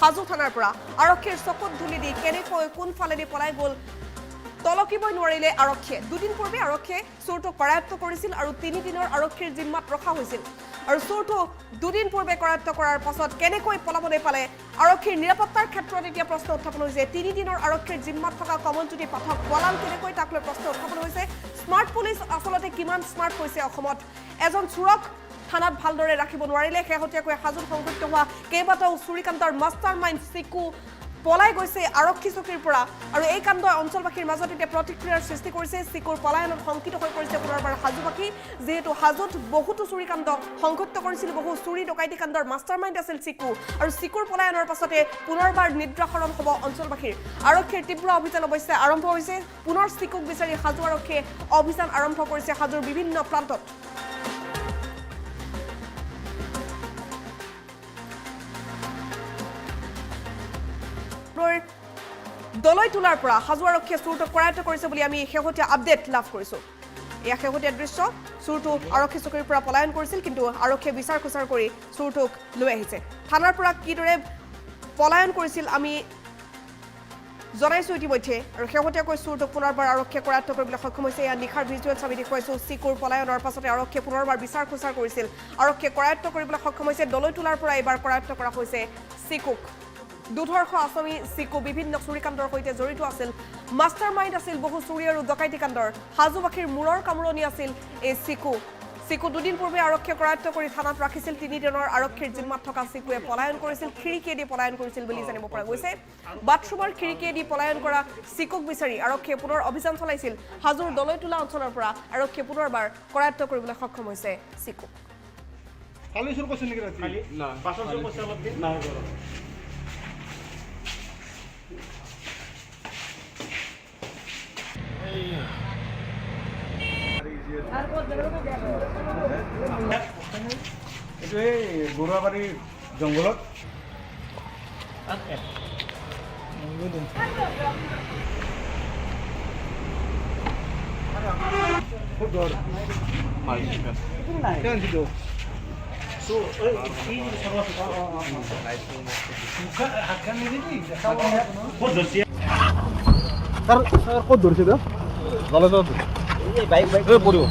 হাজো থানাৰ পৰা আৰক্ষীৰ চকুত ধুলি দি কেনেকৈ কোনফালেদি পলাই গ'ল তলকিবই নোৱাৰিলে আৰক্ষীয়ে। দুদিন পূৰ্বে আৰক্ষীয়ে চোৰটোক কৰায়ত্ব কৰিছিল আৰু 3 দিনৰ আৰক্ষীৰ জিম্মাত ৰখা হৈছিল। আৰু চোৰটো দুদিন পূৰ্বে কৰায়ত্ব কৰাৰ পাছত কেনেকৈ পলাবলৈ পালে আৰক্ষীৰ নিৰাপত্তাৰ ক্ষেত্ৰত এতিয়া প্ৰশ্ন উত্থাপন হৈছে। 3 দিনৰ আৰক্ষীৰ জিম্মাত থকা কমলজ্যোতি পাঠক পলাল কেনেকৈ তাক লৈ প্ৰশ্ন উত্থাপন হৈছে। স্মাৰ্ট পুলিচ আচলতে কিমান স্মাৰ্ট হৈছে অসমত এজন চোৰক থানাত ভালদৰে ৰাখিব নোৱাৰিলে। শেহতীয়াকৈ হাজোত সংঘটিত হোৱা কেইবাটাও চুৰিকাণ্ডৰ মাষ্টাৰ মাইণ্ড চিকু পলাই গৈছে আৰক্ষী চকীৰ পৰা আৰু এই কাণ্ডই অঞ্চলবাসীৰ মাজত এতিয়া প্ৰতিক্ৰিয়াৰ সৃষ্টি কৰিছে। চিকুৰ পলায়নত শংকিত হৈ পৰিছে পুনৰবাৰ হাজোবাসী, যিহেতু হাজোত বহুতো চুৰিকাণ্ড সংঘটিত কৰিছিল, বহু চুৰি ডকাইতি কাণ্ডৰ মাষ্টাৰ মাইণ্ড আছিল চিকু আৰু চিকুৰ পলায়নৰ পাছতে পুনৰবাৰ নিদ্ৰাহৰণ হ'ব অঞ্চলবাসীৰ। আৰক্ষীৰ তীব্ৰ অভিযান অৱশ্যে আৰম্ভ হৈছে। পুনৰ চিকুক বিচাৰি হাজো আৰক্ষীয়ে অভিযান আৰম্ভ কৰিছে হাজোৰ বিভিন্ন প্ৰান্তত। দলৈ তোলাৰ পৰা হাজো আৰক্ষীয়ে চোৰটোক কৰায়ত্ব কৰিছে বুলি আমি শেহতীয়া আপডেট লাভ কৰিছোঁ। এয়া শেহতীয়া দৃশ্য। চোৰটো আৰক্ষী চকীৰ পৰা পলায়ন কৰিছিল, কিন্তু আৰক্ষীয়ে বিচাৰ খোচাৰ কৰি চোৰটোক লৈ আহিছে। থানাৰ পৰা কিদৰে পলায়ন কৰিছিল আমি জনাইছোঁ ইতিমধ্যে আৰু শেহতীয়াকৈ চোৰটোক পুনৰবাৰ আৰক্ষীয়ে কৰায়ত্ব কৰিবলৈ সক্ষম হৈছে। এয়া নিশাৰ ভিজুৱেলছ আমি দেখুৱাইছোঁ। চিকুৰ পলায়নৰ পাছতে আৰক্ষীয়ে পুনৰবাৰ বিচাৰ খোচাৰ কৰিছিল, আৰক্ষীয়ে কৰায়ত্ব কৰিবলৈ সক্ষম হৈছে। দলৈ তোলাৰ পৰা এইবাৰ কৰায়ত্ব কৰা হৈছে চিকুক। দুধৰ্ষ আছামী চিকু বিভিন্ন চুৰিকাণ্ডৰ সৈতে জড়িত আছিল, মাষ্টাৰ মাইণ্ড আছিল বহু চুৰি আৰু ডকাইতি কাণ্ডৰ। হাজোবাসীৰ মূৰৰ কামোৰণি আছিল এই চিকু। দুদিন পূৰ্বে আৰক্ষীয়ে কৰায়ত্ব কৰি থানাত ৰাখিছিল। 3 দিনৰ আৰক্ষীৰ জিম্মাত থকা চিকুৱে পলায়ন কৰিছিল, খিৰিকীয়েদি পলায়ন কৰিছিল বুলি জানিব পৰা গৈছে। বাথৰুমৰ খিৰিকীয়েদি পলায়ন কৰা চিকুক বিচাৰি আৰক্ষীয়ে পুনৰ অভিযান চলাইছিল। হাজোৰ দলৈ তোলা অঞ্চলৰ পৰা আৰক্ষীয়ে পুনৰবাৰ কৰায়ত্ব কৰিবলৈ সক্ষম হৈছে চিকুক। এইটো এই বৰুৱাবাৰী জংঘলত ক'ত ধৰিছে বাইক পৰিব।